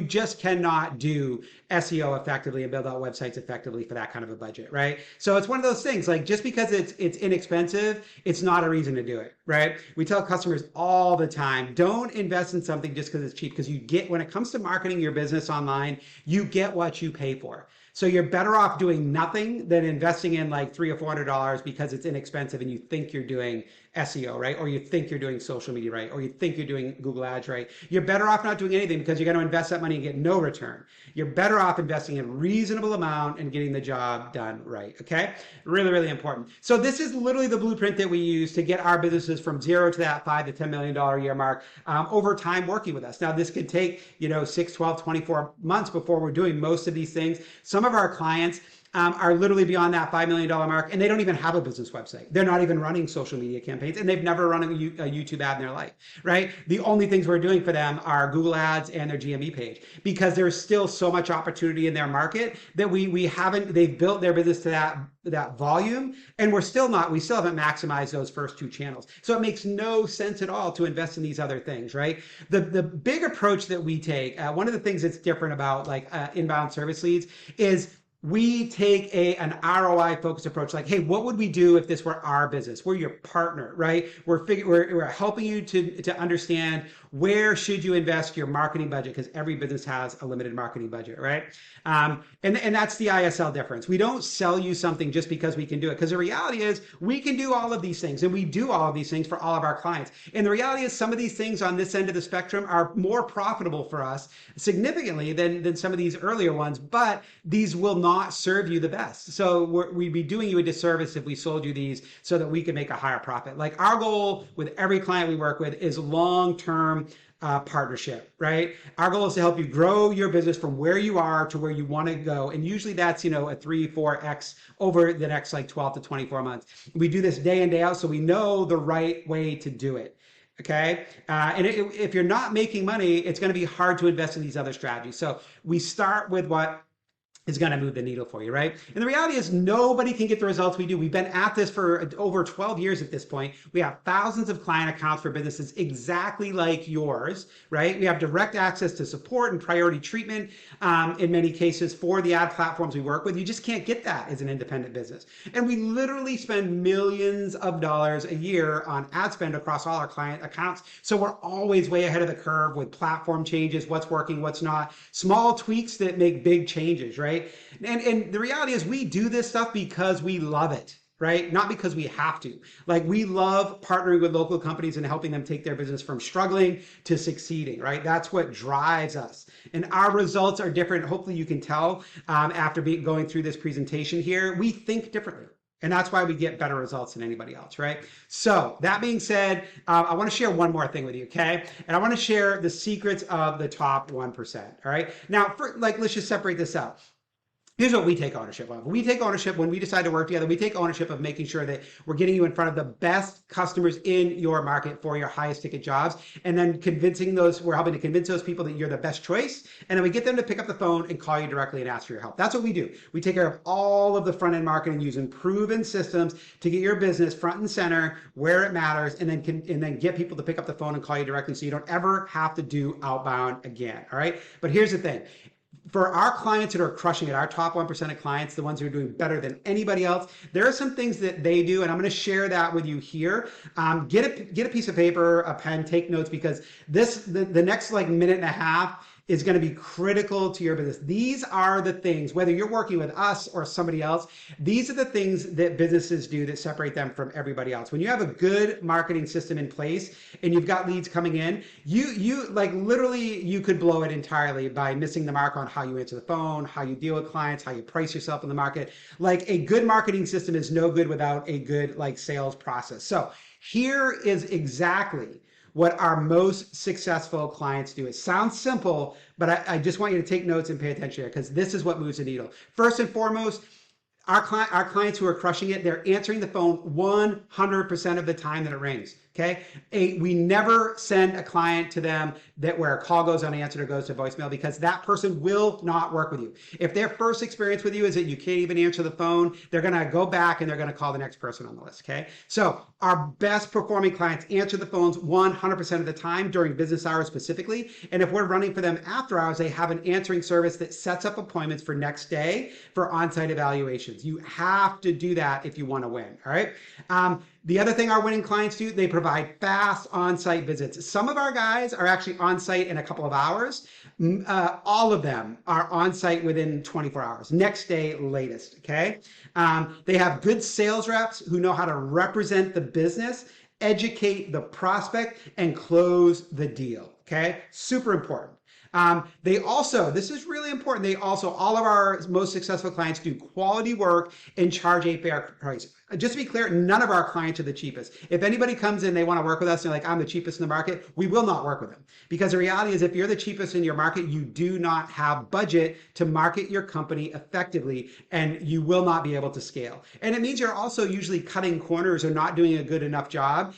just cannot do SEO effectively and build out websites effectively for that kind of a budget, right? So it's one of those things, like, just because it's inexpensive, it's not a reason to do it, right? We tell customers all the time, don't invest in something just because it's cheap, because when it comes to marketing your business online, you get what you pay for. So you're better off doing nothing than investing in like $300 or $400 because it's inexpensive and you think you're doing SEO, right? Or you think you're doing social media right? Or you think you're doing Google Ads right? You're better off not doing anything because you're going to invest that money and get no return. You're better off investing in a reasonable amount and getting the job done right, okay? Really, really important. So this is literally the blueprint that we use to get our businesses from zero to that $5 to $10 million a year mark over time working with us. Now, this could take, 6, 12, 24 months before we're doing most of these things. Some of our clients are literally beyond that $5 million mark, and they don't even have a business website. They're not even running social media campaigns, and they've never run a YouTube ad in their life, right? The only things we're doing for them are Google Ads and their GME page, because there's still so much opportunity in their market that they've built their business to that volume, and we still haven't maximized those first two channels. So it makes no sense at all to invest in these other things, right? The big approach that we take, one of the things that's different about like inbound service leads is we take an ROI focused approach. Like, hey, what would we do if this were our business? We're your partner, right? We're helping you to understand where should you invest your marketing budget, because every business has a limited marketing budget, right? And that's the ISL difference. We don't sell you something just because we can do it, because the reality is we can do all of these things, and we do all of these things for all of our clients. And the reality is some of these things on this end of the spectrum are more profitable for us significantly than some of these earlier ones, but these will not serve you the best. So we'd be doing you a disservice if we sold you these so that we can make a higher profit. Like, our goal with every client we work with is long-term partnership, right? Our goal is to help you grow your business from where you are to where you want to go. And usually that's, a 3, 4x over the next like 12 to 24 months. We do this day in, day out, so we know the right way to do it. Okay. And if you're not making money, it's going to be hard to invest in these other strategies. So we start with what is going to move the needle for you, right? And the reality is nobody can get the results we do. We've been at this for over 12 years at this point. We have thousands of client accounts for businesses exactly like yours, right? We have direct access to support and priority treatment in many cases for the ad platforms we work with. You just can't get that as an independent business. And we literally spend millions of dollars a year on ad spend across all our client accounts. So we're always way ahead of the curve with platform changes, what's working, what's not, small tweaks that make big changes, right? And the reality is we do this stuff because we love it, right? Not because we have to. Like, we love partnering with local companies and helping them take their business from struggling to succeeding, right? That's what drives us. And our results are different. Hopefully you can tell after going through this presentation here, we think differently. And that's why we get better results than anybody else, right? So that being said, I want to share one more thing with you, okay? And I want to share the secrets of the top 1%, all right? Now, let's just separate this out. Here's what we take ownership of. We take ownership when we decide to work together. We take ownership of making sure that we're getting you in front of the best customers in your market for your highest ticket jobs, and then we're helping to convince those people that you're the best choice. And then we get them to pick up the phone and call you directly and ask for your help. That's what we do. We take care of all of the front end marketing using proven systems to get your business front and center where it matters, and then get people to pick up the phone and call you directly so you don't ever have to do outbound again. All right. But here's the thing. For our clients that are crushing it, our top 1% of clients, the ones who are doing better than anybody else, there are some things that they do, and I'm going to share that with you here. Get a piece of paper, a pen, take notes, because the next like minute and a half is going to be critical to your business. These are the things, whether you're working with us or somebody else, these are the things that businesses do that separate them from everybody else. When you have a good marketing system in place and you've got leads coming in, you like literally you could blow it entirely by missing the mark on how you answer the phone, how you deal with clients, how you price yourself in the market. Like, a good marketing system is no good without a good like sales process. So here is exactly what our most successful clients do. It sounds simple, but I just want you to take notes and pay attention here, because this is what moves the needle. First and foremost, our clients who are crushing it, they're answering the phone 100% of the time that it rings. Okay. We never send a client to them where a call goes unanswered or goes to voicemail, because that person will not work with you. If their first experience with you is that you can't even answer the phone, they're going to go back and they're going to call the next person on the list. Okay. So our best performing clients answer the phones 100% of the time during business hours specifically. And if we're running for them after hours, they have an answering service that sets up appointments for next day for on-site evaluations. You have to do that if you want to win. All right. The other thing our winning clients do, they provide provide fast on-site visits. Some of our guys are actually on-site in a couple of hours. All of them are on-site within 24 hours, next day latest, okay? They have good sales reps who know how to represent the business, educate the prospect, and close the deal, okay? Super important. They also, this is really important, they also, all of our most successful clients do quality work and charge a fair price. Just to be clear, none of our clients are the cheapest. If anybody comes in, they want to work with us, and they're like, I'm the cheapest in the market, we will not work with them. Because the reality is, if you're the cheapest in your market, you do not have budget to market your company effectively, and you will not be able to scale. And it means you're also usually cutting corners or not doing a good enough job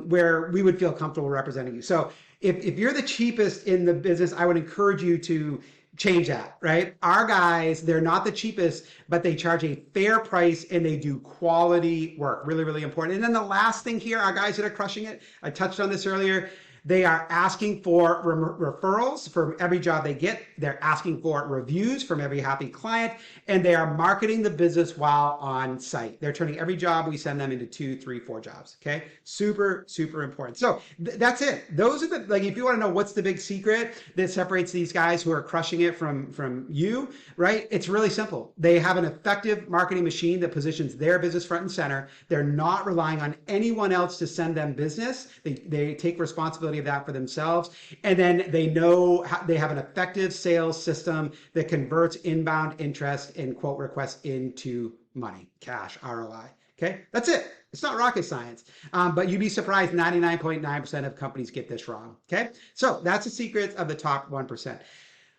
where we would feel comfortable representing you. So if you're the cheapest in the business, I would encourage you to change that, right? Our guys, they're not the cheapest, but they charge a fair price and they do quality work. Really, really important. And then the last thing here, our guys that are crushing it, I touched on this earlier, they are asking for referrals from every job they get. They're asking for reviews from every happy client, and they are marketing the business while on site. They're turning every job we send them into 2, 3, 4 jobs. Okay, super, super important. So that's it. Those are the, like, if you want to know what's the big secret that separates these guys who are crushing it from you, right? It's really simple. They have an effective marketing machine that positions their business front and center. They're not relying on anyone else to send them business. They take responsibility of that for themselves, and then they know they have an effective sales system that converts inbound interest and quote requests into money, cash, ROI. Okay, that's it. It's not rocket science, but you'd be surprised 99.9% of companies get this wrong. Okay, so that's the secret of the top 1%.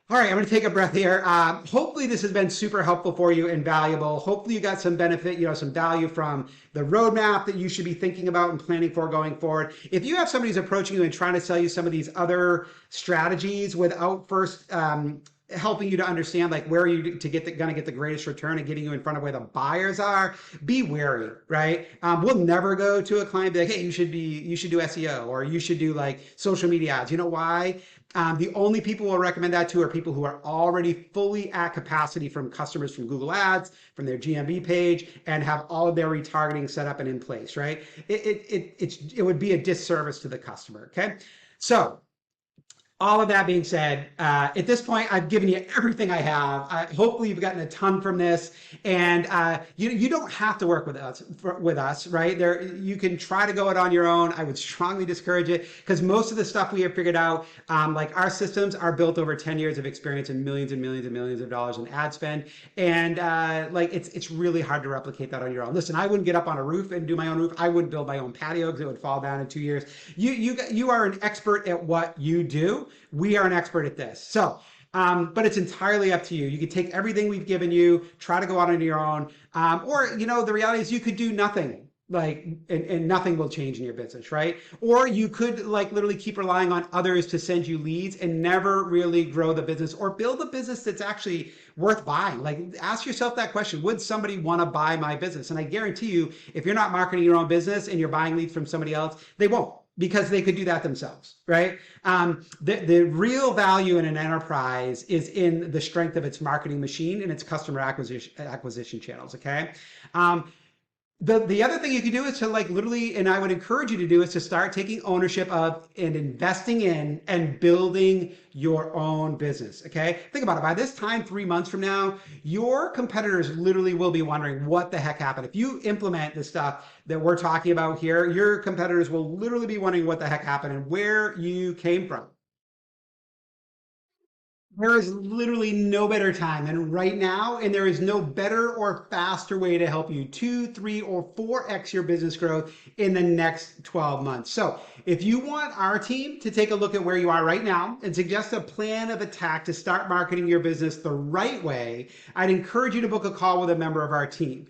All right, I'm going to take a breath here. Hopefully this has been super helpful for you and valuable. Hopefully you got some benefit, some value from the roadmap that you should be thinking about and planning for going forward. If you have somebody who's approaching you and trying to sell you some of these other strategies without first helping you to understand like where you going to get the greatest return and getting you in front of where the buyers are, be wary, right? We'll never go to a client and be like, hey, you should do SEO, or you should do like social media ads. You know why? The only people we'll recommend that to are people who are already fully at capacity from customers from Google Ads, from their GMB page, and have all of their retargeting set up and in place, right? It would be a disservice to the customer, okay? So all of that being said, at this point, I've given you everything I have. Hopefully, you've gotten a ton from this, and you don't have to work with us, right? You can try to go it on your own. I would strongly discourage it because most of the stuff we have figured out, like our systems, are built over 10 years of experience and millions and millions and millions of dollars in ad spend, and like it's really hard to replicate that on your own. Listen, I wouldn't get up on a roof and do my own roof. I wouldn't build my own patio because it would fall down in 2 years. You are an expert at what you do. We are an expert at this. So, but it's entirely up to you. You could take everything we've given you, try to go out on your own, or the reality is you could do nothing, and nothing will change in your business, right? Or you could like literally keep relying on others to send you leads and never really grow the business or build a business that's actually worth buying. Like, ask yourself that question: would somebody want to buy my business? And I guarantee you, if you're not marketing your own business and you're buying leads from somebody else, they won't, because they could do that themselves, right? The real value in an enterprise is in the strength of its marketing machine and its customer acquisition channels, okay? The other thing you can do is to like literally, and I would encourage you to do, is to start taking ownership of and investing in and building your own business, okay? Think about it. By this time, 3 months from now, your competitors literally will be wondering what the heck happened. If you implement the stuff that we're talking about here, your competitors will literally be wondering what the heck happened and where you came from. There is literally no better time than right now, and there is no better or faster way to help you 2, 3, or 4x your business growth in the next 12 months. So if you want our team to take a look at where you are right now and suggest a plan of attack to start marketing your business the right way, I'd encourage you to book a call with a member of our team.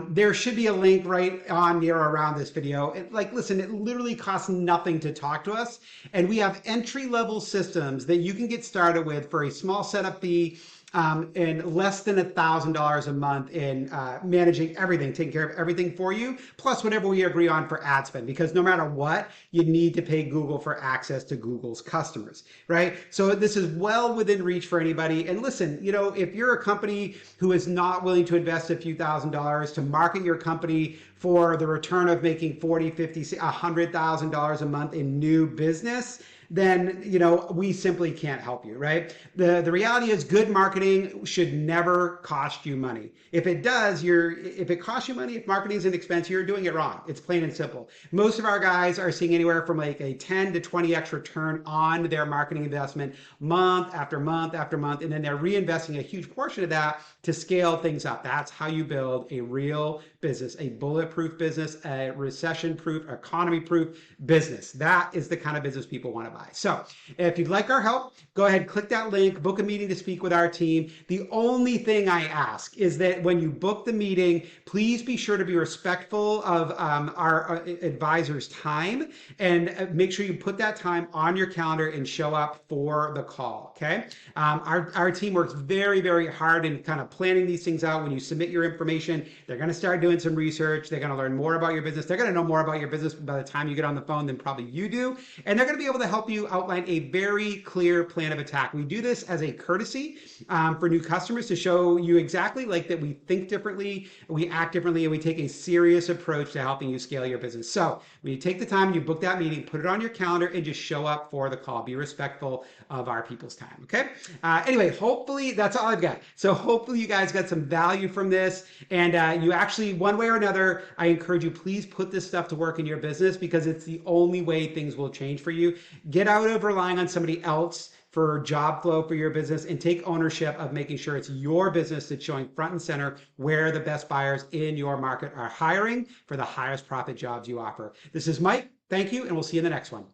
There should be a link right on near or around this video. Listen, it literally costs nothing to talk to us, and we have entry-level systems that you can get started with for a small setup fee and less than $1,000 a month in managing everything, taking care of everything for you, plus whatever we agree on for ad spend. Because no matter what, you need to pay Google for access to Google's customers, right? So this is well within reach for anybody. And listen, you know, if you're a company who is not willing to invest a few $1,000s to market your company for the return of making $40, $50, $100,000 a month in new business, then, you know, we simply can't help you, right? The reality is good marketing should never cost you money. If it does, if it costs you money, if marketing is an expense, you're doing it wrong. It's plain and simple. Most of our guys are seeing anywhere from like a 10 to 20x return on their marketing investment month after month after month, and then they're reinvesting a huge portion of that to scale things up. That's how you build a real business, a bulletproof business, a recession-proof, economy-proof business. That is the kind of business people want to buy. So if you'd like our help, go ahead, click that link, book a meeting to speak with our team. The only thing I ask is that when you book the meeting, please be sure to be respectful of our advisor's time, and make sure you put that time on your calendar and show up for the call, okay? Our team works very, very hard in kind of planning these things out. When you submit your information, they're going to start doing some research. They're going to learn more about your business. They're going to know more about your business by the time you get on the phone than probably you do. And they're going to be able to help you outline a very clear plan of attack. We do this as a courtesy for new customers to show you exactly like that we think differently, we act differently, and we take a serious approach to helping you scale your business. So when you take the time, you book that meeting, put it on your calendar, and just show up for the call. Be respectful of our people's time, okay? Anyway, hopefully that's all I've got. So hopefully you guys got some value from this, and you actually, one way or another, I encourage you, please put this stuff to work in your business, because it's the only way things will change for you. Get out of relying on somebody else for job flow for your business, and take ownership of making sure it's your business that's showing front and center where the best buyers in your market are hiring for the highest profit jobs you offer. This is Mike. Thank you, and we'll see you in the next one.